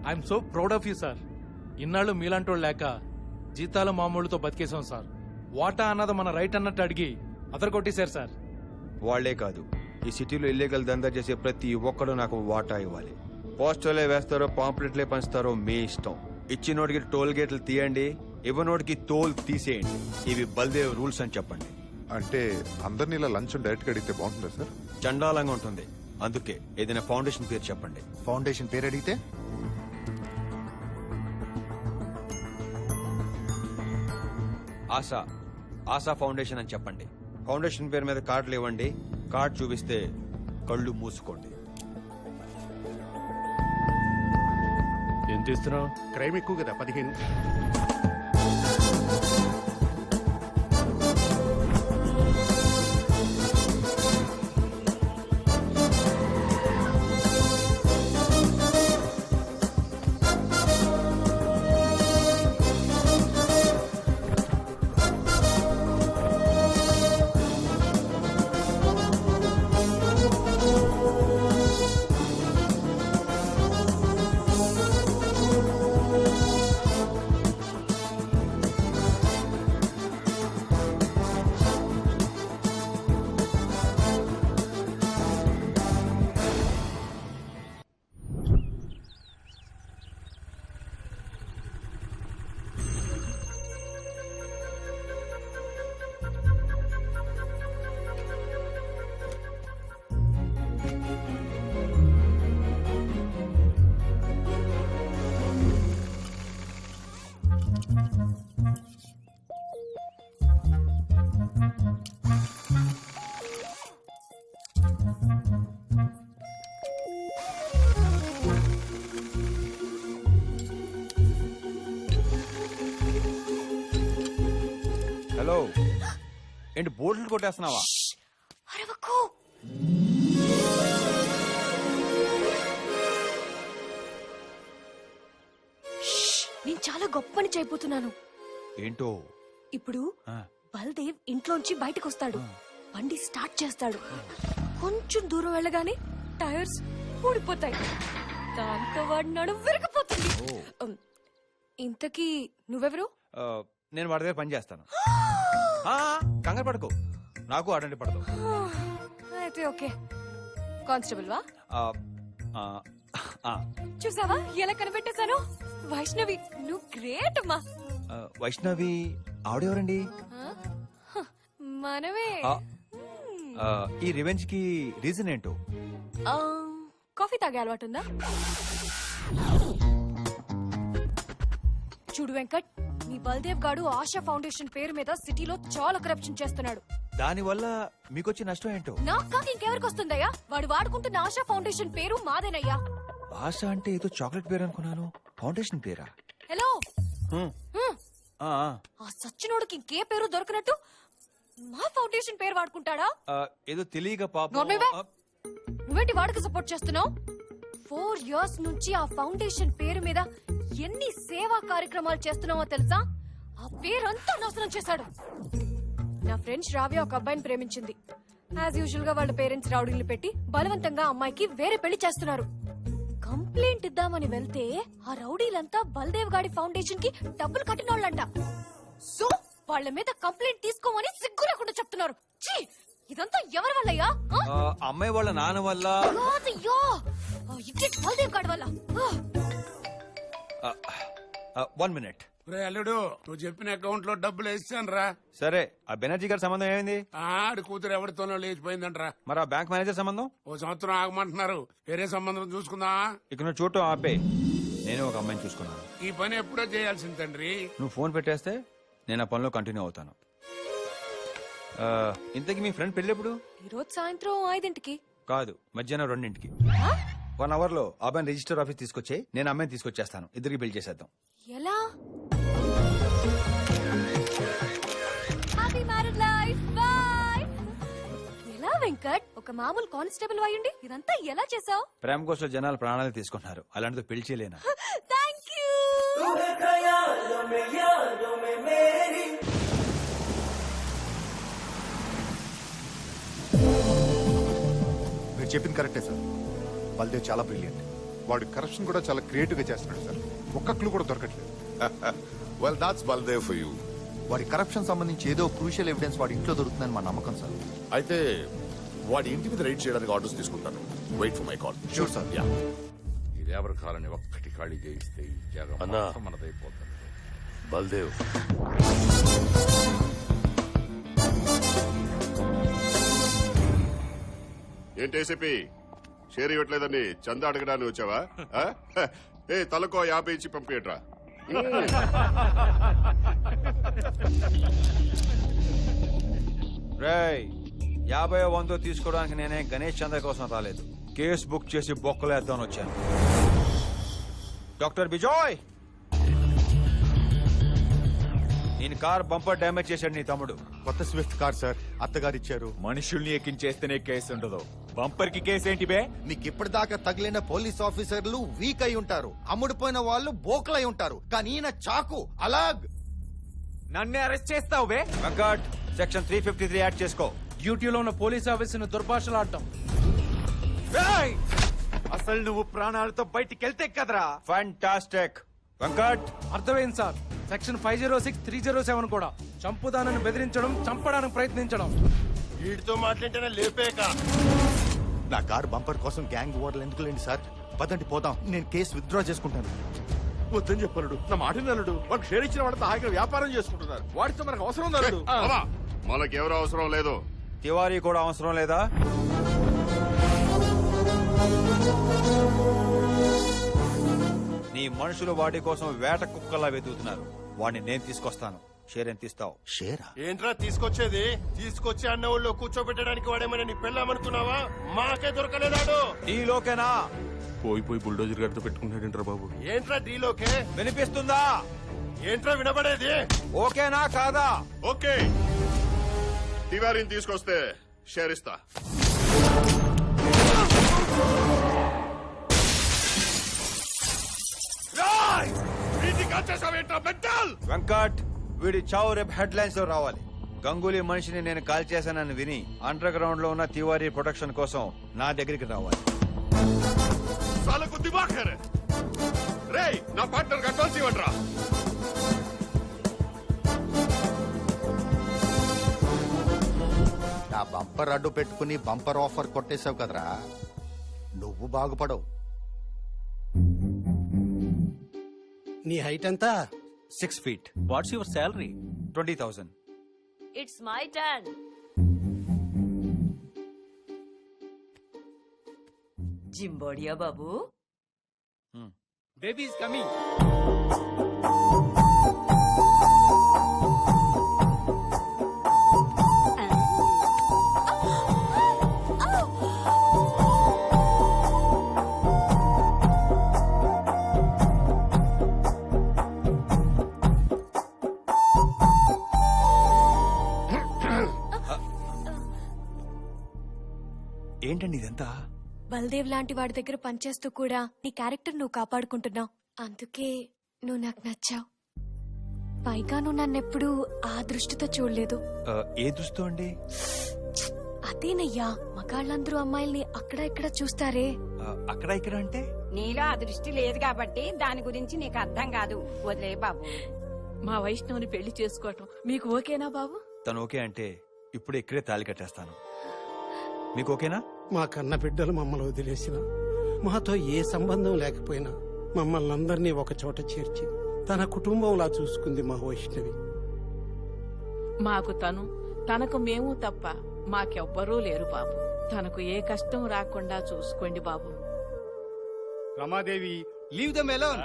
I'm so proud of you sir. ఇన్నాళ్ళు మీలాంటోళ్ళు లేక జీతాలు మామూలుతో బతికేశాం సార్. వాటా అన్నది మన రైట్ అన్నట్టు అడిగి అదరగొట్టేశారు సార్. వాళ్లే కాదు, ఈ సిటీలో ఇల్లీగల్ దందా చేసే ప్రతి ఒక్కడు నాకు వాటా ఇవ్వాలి. పోస్టర్లే వేస్తారో పాంప్లెట్లే పంచుతారో మీ ఇష్టం. ఇచ్చినోడికి టోల్ గేట్లు తీయండి, ఇవ్వనోడికి తోల్ తీసేయండి. ఇవి బల్దేవ్ రూల్స్ అని చెప్పండి. అంటే అందరినీ ఇలా లంచం డైరెక్ట్ గా అడిగితే బాగుంటుందా సార్? చండాలంగా ఉంటుంది. అందుకే ఏదైనా ఫౌండేషన్ పేరు చెప్పండి. ఫౌండేషన్ పేరు అడిగితే ఆశా ఆశా ఫౌండేషన్ అని చెప్పండి. ఫౌండేషన్ పేరు మీద కార్డులు ఇవ్వండి. కార్డు చూపిస్తే కళ్ళు మూసుకోండి. ఎంత ఇస్తున్నావు? క్రైమ్ ఎక్కువ కదా, 15. హలో, ఏంటి బోర్డులు కొట్టేస్తున్నావా? అరవకు. నేను చాలా గొప్ప పని చేయబోతున్నాను. ఏంటో? ఇప్పుడు ఆ, బల్దేవ్ ఇంట్లోంచి బయటకు వస్తాడు, బండి స్టార్ట్ చేస్తాడు. కొంచెం దూరం వెళ్ళగానే టైర్స్ ఊడిపోతాయి, దాంతో వాడి నడుము విరిగిపోతుంది. ఇంతకీ నువ్వెవరు? నేను వాడి దగ్గర పని చేస్తాను. కంగారు పడుకో, నాకు అటెండ్ పడదు. అయితే ఓకే. కానిస్టేబుల్ వా? ఆ, ఆ, ఆ, చూసావా ఎలా కనిపెట్టేశాను? వైష్ణవి, నువ్వు గ్రేట్ అమ్మా. వైష్ణవి ఆవిడెవరండి? మనమే. ఈ రివెంజ్ కి రీజన్ ఏంటో? కాఫీ తాగే అలవాటు ఉందా? చూడు వెంకట్, నీ బల్దేవ్ గాడు ఆశా ఫౌండేషన్ పేరు మీద సిటీలో చాలా కరప్షన్ చేస్తున్నాడు. దాని వల్ల మీకొచ్చే నష్టం ఏంటో? నాకు కాక ఇంకెవరికి వస్తుందయ్యా? వాడు వాడుకుంటున్న ఆశా ఫౌండేషన్ పేరు మాదేనయ్యా. ఆశ అంటే ఏదో చాక్లెట్ పేరు అనుకున్నాను. ఫౌండేషన్ పేరా? హలో, ఆ సచ్చినోడికి ఇంకే పేరు దొరకనట్టు మా ఫౌండేషన్ పేరు వాడుకుంటాడా? ఏదో తెలియక పాపం. నోర్మేవే. నువ్వేంటి వాడికి సపోర్ట్ చేస్తున్నావు? 4 years నుంచి ఆ ఫౌండేషన్ పేరు మీద ఎన్ని సేవా కార్యక్రమాలు చేస్తున్నావో తెలుసా? ఆ పేరంతా నాశనం చేశాడు. నా ఫ్రెండ్ శ్రావ్య ఒక అబ్బాయిని ప్రేమించింది. యాజ్ యూజువల్ గా వాళ్ళ పేరెంట్స్ రౌడీలు పెట్టి బలవంతంగా అమ్మాయికి వేరే పెళ్లి చేస్తున్నారు. కంప్లైంట్ ఇద్దామని వెళ్తే ఆ రౌడీలంతా బల్దేవ్ గాడి ఫౌండేషన్ కి డబ్బులు కట్టినోళ్ళంట. సో వాళ్ళ మీద కంప్లైంట్ తీసుకోమని సిగ్గు లేకుండా చెప్తున్నారు. ఛీ, ఇదంతా ఎవరి వల్లయ్యా? అమ్మాయి వాళ్ళ నాన్న వల్ల. కాదయ్యో, ఇడ్లెట్ బల్దేవ్ గాడి వల్ల. 1 minute. అల్లుడు, నువ్వు చెప్పిన అకౌంట్ లో డబ్బులు వేసాను రా. సరే, ఆ బెనర్జీ గారి సంబంధం ఏమైంది? ఆడి కూతురు ఎవరితోనో లేచిపోయిందంట్రా. మరి ఆ బ్యాంక్ మేనేజర్ సంబంధం? ఓ సంవత్సరం ఆగమంటున్నారు. వేరే సంబంధం చూసుకుందా? ఇక నువ్వు చూడటం ఆపే. నేను ఒక అమ్మాయిని చూసుకున్నాను. ఈ పని ఎప్పుడో చేయాల్సింది తండ్రి. నువ్వు ఫోన్ పెట్టేస్తే నేను ఆ పనిలో కంటిన్యూ అవుతాను. ఇంతకీ మీ ఫ్రెండ్ పెళ్ళి ఎప్పుడు? ఈ రోజు సాయంత్రం 5ంటికి. కాదు, మధ్యాహ్నం 2ంటికి. 1 hour లో అబ్బాయిని రిజిస్టర్ ఆఫీస్ తీసుకొచ్చి నేను అమ్మాయిని తీసుకొచ్చేస్తాను. ఇద్దరికి బిల్ చేసేద్దాం. ఎలా? Happy married life. బై. ఎలా వెంకట్, ఒక మామూలు కానిస్టేబుల్ అయ్యుండి ఇదంతా ఎలా చేసావు? ప్రేమ కోసం జనాలు ప్రాణాలు తీసుకుంటున్నారు, అలాంటిది పెళ్లి చేయలేనా? Thank you. మీరు చెప్పింది కరెక్టే సార్. బల్దేవ్ చాలా బ్రిలియంట్. వాడు కరప్షన్ కూడా చాలా క్రియేటివ్ గా చేస్తున్నాడు సార్. ఒక్క క్లూ కూడా దొరకట్లేదు. Well that's Baldev for you. వాడి కరప్షన్ సంబంధించి ఏదో క్రూషియల్ ఎవిడెన్స్ వాడి ఇంట్లో దొరుకుతుందని మా నమ్మకం సార్. అయితే వాడి ఇంటి మీద రైడ్ చేయడానికి ఆర్డర్స్ తీసుకుంటాను. Wait for my call. Sure, sir. Yeah. ఈ లేబర్ కాలని ఒక్కటి ఖాళీ చేయిస్తే ఈ జాగం అన్నా. మొత్తం మనదైపోతుంది. బల్దేవ్ ఏంటి ఏసీపీ షేర్ ఇవ్వట్లేదని చందా అడగడానికి వచ్చావా? ఆ? ఏ తలకో 50 ఇచ్చి పంపించట్రా. రేయ్ 50 100 తీసుకోవడానికి నేనే గణేష్ చంద్ర కోసం రాలేదు. కేసు బుక్ చేసి బొక్కలేద్దామని వచ్చాను. డాక్టర్ బిజోయ్, నేను కార్ బంపర్ డ్యామేజ్ చేశాడు నీ తమ్ముడు. కొత్త స్విఫ్ట్ కార్ సార్ అత్తగారు ఇచ్చారు. మనుషుల్ని ఎక్కించేస్తేనే కేసు ఉండదు. బంపర్ కి కేసు ఏంటి బే? మీకు ఇప్పటిదాకా తగిలిన పోలీస్ ఆఫీసర్లు వీక్ అయి ఉంటారు, అమ్ముడుపోయిన వాళ్ళు బోకలై ఉంటారు, కానీ ఈయన చాకు అలాగ్. నన్ను అరెస్ట్ చేస్తావు బే? వెంకట్, సెక్షన్ 353 యాడ్ చేసుకో. డ్యూటీలో ఉన్న పోలీస్ ఆఫీసర్ని దుర్భాషలాడటం. రేయ్! అసలు నువ్వు ప్రాణాలతో బయటికి వెళ్తే కదరా. ఫ్యాంటాస్టిక్. వెంకట్, అర్థమైంది సార్. సెక్షన్ 506, 307 కూడా చంపుదానని బెదిరించడం, చంపడానికి ప్రయత్నించడం. వీడితో మాట్లాడితేనే లేపేక. నా కార్ బంపర్ కోసం గ్యాంగ్ ఓవర్లు ఎందుకులేండి సార్. పదండి పోదాం, నేను కేసు విత్డ్రా చేసుకుంటాను. వద్దని చెప్పనుడు, నా మాట నలుడు. వాళ్ళకి షేర్ ఇచ్చిన వాళ్ళతో హాయిగా వ్యాపారం చేసుకుంటున్నారు. వాడితో మనకు అవసరం నలుడు. బావా, మనకెవరు అవసరం లేదు. తివారీ కూడా అవసరం లేదా? నీ మనుషులు వాడి కోసం వేట కుక్కలా వెతుకుతున్నారు. వాడిని నేను తీసుకొస్తాను. షేర్ ఎంత ఇస్తావు? షేరా? ఏంట్రా తీసుకొచ్చేది? తీసుకొచ్చి అన్న ఊళ్ళో కూర్చోబెట్టడానికి వాడేమైనా నీ పెళ్ళామనుకున్నావా? మాకే దొరకలేదాడు. నీలోకేనా? పోయి బుల్డోజర్ గారితో పెట్టుకుంటాడంటారా బాబు? ఏంట్రా డీలోకే? వినిపిస్తుందా? ఏంట్రా వినబడేది? ఓకేనా కాదా? ఓకే, తివారీని తీసుకొస్తే షేర్ ఇస్తా. వెంకట్, వీడి చావు రేపు హెడ్ లైన్స్ లో రావాలి. గంగూలీ మనిషిని నేను కాల్ చేశానని విని అండర్ గ్రౌండ్ లో ఉన్న తివారీ ప్రొటెక్షన్ కోసం నా దగ్గరికి రావాలి. సాలకు దిమాఖర్. రేయ్, నా పార్ట్నర్ అడ్వాన్స్ ఇవ్వండిరా. నా బంపర్ అడ్డు పెట్టుకుని బంపర్ ఆఫర్ కొట్టేశావు కదరా, నువ్వు బాగుపడవు. నీ హైట్ ఎంత? 6 feet. What's your salary? 20,000. It's my turn. జింబోడియా బాబు. Baby is coming. ఏంటండి ఇదంతా? బల్దేవ్ లాంటి వాడి దగ్గర పనిచేస్తూ కూడా నీ క్యారెక్టర్ నువ్వు కాపాడుకుంటున్నావు. అందుకే నువ్వు నాకు నచ్చావు. పైగా నువ్వు నన్నెప్పుడు ఆ దృష్టితో చూడలేదు. ఏ దృష్టి అండి? అదేనయ్యా, మగాళ్ళందరూ అమ్మాయిల్ని అక్కడ ఇక్కడ చూస్తారే. అక్కడ ఇక్కడ అంటే? నీలో ఆ దృష్టి లేదు కాబట్టి దాని గురించి నీకు అర్థం కాదు. వదిలే బాబు. మా వైష్ణవుని పెళ్లి చేసుకోవటం మీకు ఓకేనా బాబు? తను ఓకే అంటే ఇప్పుడు ఇక్కడే తాళి కట్టేస్తాను. మీకు ఓకేనా? మా కన్న బిడ్డలు మమ్మల్ని వదిలేసిన, మాతో ఏ సంబంధం లేకపోయినా మమ్మల్ని అందరినీ ఒక చోట చేర్చి తన కుటుంబంలా చూసుకుంది మా వైష్ణవి. మాకు తను, తనకు మేము తప్ప మాకెవ్వరూ లేరు బాబు. తనకు ఏ కష్టం రాకుండా చూసుకోండి బాబు. Ramadevi, leave them alone.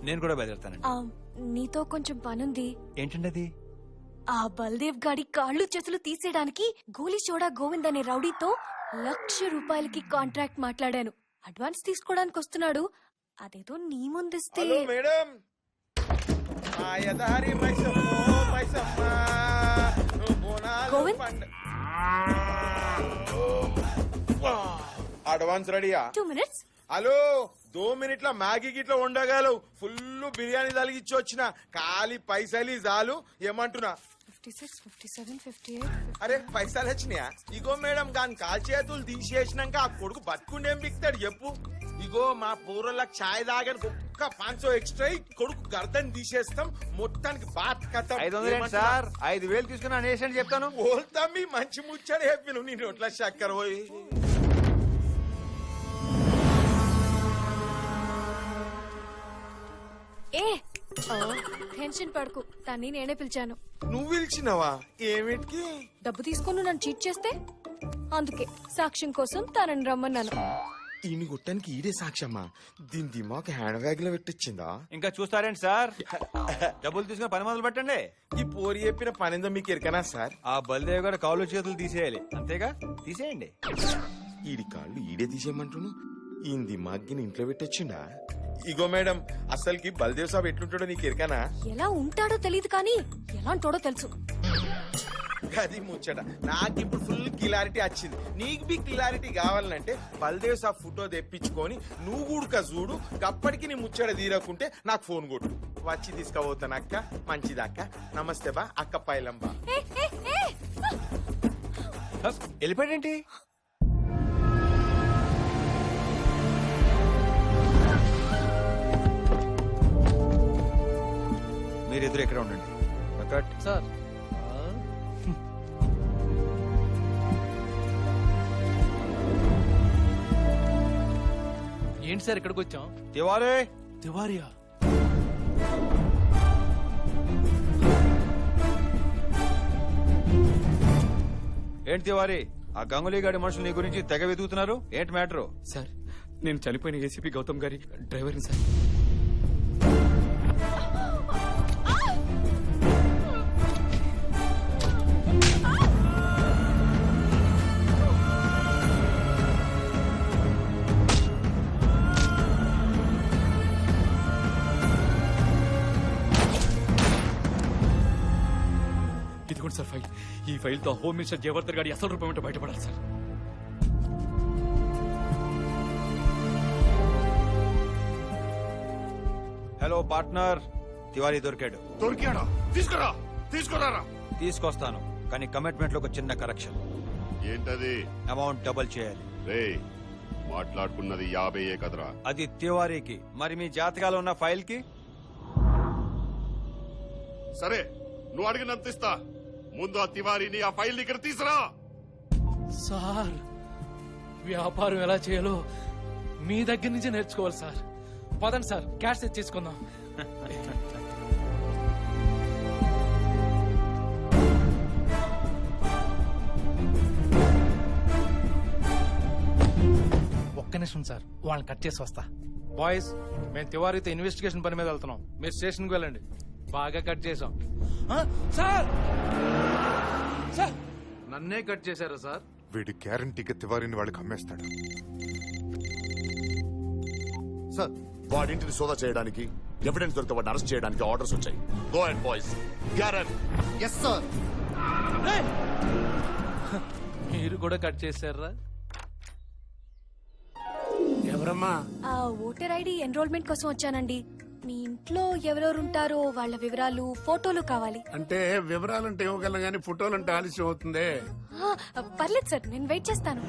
నేను కూడా బయలుదేరుతానండి. నీతో కొంచెం పనుంది. ఏంటండి అది? ఆ బల్దేవ్ గాడి కాళ్ళు చేతులు తీసేయడానికి గోలీ చోడా గోవింద్ అనే రౌడీతో ₹1,00,000 కాంట్రాక్ట్ మాట్లాడాను. అడ్వాన్స్ తీసుకోవడానికి వస్తున్నాడు. అదేదో నీ ముందిస్తే. మేడం, గోవింద్, అడ్వాన్స్ రెడీయా? 2 minutes. హలో, 2 మినిట్ల మ్యాగీ గిట్ల ఉండగలవు. ఫుల్ బిర్యానీ తలిగిచ్చి వచ్చిన, ఖాళీ పైసలు చాలు. ఏమంటున్నా? 56, 57, 58. అరే పైసలు వచ్చినాయా? ఇగో మేడం గాని కాల్ చేతులు తీసేసినాక ఆ కొడుకు బతుకుండేం బిక్తాడు చెప్పు. ఇగో మా పూర్వలకు ఛాయ్ తాగని ఒక్క 500 ఎక్స్ట్రా కొడుకు గర్దన్ తీసేస్తాం మొత్తానికి బాత్ కథ 500 సార్ 5000 తీసుకుని అనేసి చెప్తాను. పోల్తమ్మి మంచి ముచ్చడి చెప్పిను నీ నోట్ల చక్కర పోయి. ఏ టెన్షన్ పడకు, తన్ని నేనే పిలిచాను. నువ్వు పిలిచినవా? ఏమిటికి? డబ్బు తీసుకొని నన్ను చీట్ చేస్తే అందుకే సాక్ష్యం కోసం తనని రమ్మన్నాను. ఈయన గుట్టానికి ఈడే సాక్ష్యమ్మా? దీని దిమాక్ హ్యాండ్ బ్యాగ్ లో పెట్టించిందా? ఇంకా చూస్తారేంటి సార్? డబ్బులు తీసుకుని పని మొదలు పెట్టండి. ఈ పోరి చెప్పిన పనిందో మీకు ఎరకనా సార్? ఆ బల్దేవ్ గారు కాళ్ళు చేతులు తీసేయాలి, అంతేగా? తీసేయండి. ఈడి కాళ్ళు ఈడే తీసేయమంటును. ఈ దిమాగ్గిని ఇంట్లో పెట్టొచ్చిండా? ఇగో మేడం, అసలుకి బల్దేవ్ సాబ్ ఎట్లుంటాడో నీకు ఎరకనా? ఎలా ఉంటాడో తెలియదు కానీ ఎలాంటోడో తెలుసు. అది ముచ్చట. నాకు ఇప్పుడు ఫుల్ క్లారిటీ వచ్చింది. నీకు బి క్లారిటీ కావాలంటే బల్దేవ్ సాబ్ ఫోటో తెప్పించుకొని నువ్వు కూడక చూడు. అప్పటికి నీ ముచ్చట తీరకుంటే నాకు ఫోన్ కొట్టు, వచ్చి తీసుకుపోతాను అక్క. మంచిదక్క. నమస్తే బా అక్క పైలంబా. ఏ, ఏ, ఏ! వెళ్ళిపోయాడేంటి? మీరిద్దరు ఎక్కడ ఉండండి. సార్ ఏంటి సార్ ఇక్కడికి వచ్చాం? తివారీ తివారియా? ఏంటి తివారీ, ఆ గంగులీ గారి మనుషులు నీ గురించి తెగ వెతుకుతున్నారు. ఏంటి మ్యాటరు? సార్ నేను చనిపోయిన ఏసీపీ గౌతమ్ గారి డ్రైవర్ని సార్. ఇదిగోండి సార్ ఫైల్. ఈ ఫైల్ తో హోమ్ మినిస్టర్ జయవర్ధన్ గారి అసలు రూపం ఏంటో బయటపడాలి సార్. హలో పార్ట్నర్, తివారీ దొరికాడు. దొరికాడా? తీసుకురా, తీసుకురారా. తీసుకొస్తాను, కానీ కమిట్మెంట్ లో ఒక చిన్న కరెక్షన్. ఏంటది? అమౌంట్ డబుల్ చేయాలి. రే మాట్లాడుకున్నది 50 కదరా. అది తివారీకి, మరి మీ జాతకాలు ఉన్న ఫైల్ కి? సరే నువ్వు అడిగినంత ఇస్తా. ముందు ఆ తివారీని ఆ ఫైల్ ఇక్కడ తీసురా. సార్ వ్యాపారం ఎలా చేయాలో మీ దగ్గర నుంచే నేర్చుకోవాలి సార్. పదండి సార్, క్యాష్ తెచ్చేసుకుందాం. ఒక్క నిమిషం సార్, వాళ్ళని కట్ చేసి వస్తా. బాయ్స్, మేము తివారీతో ఇన్వెస్టిగేషన్ పని మీద వెళ్తున్నాం. మీరు స్టేషన్కి వెళ్ళండి. బాగా కట్ చేసాం. సార్ సార్ నన్నే కట్ చేశారా సార్? వీడి గ్యారంటీగా తివారీని వాడికి అమ్మేస్తాడు. సార్ వాడింటిని సోదా చేయడానికి, ఎవిడెన్స్ దొరికితే వాడిని అరెస్ట్ చేయడానికి ఆర్డర్స్ వచ్చాయి. గో అండ్ బాయ్స్ గ్యారెంట్. Yes sir. మీరు కూడా కట్ చేశారా? ఎవరమ్మా? ఆ ఓటర్ ఐడి ఎన్రోల్మెంట్ కోసం వచ్చానండి. మీ ఇంట్లో ఎవరెవరు ఉంటారో వాళ్ళ వివరాలు, ఫోటోలు కావాలి. అంటే వివరాలంటే ఇవ్వగలను గానీ ఫోటోలంటే ఆలస్యం అవుతుందే. పర్లేదు సార్, నేను వెయిట్ చేస్తాను.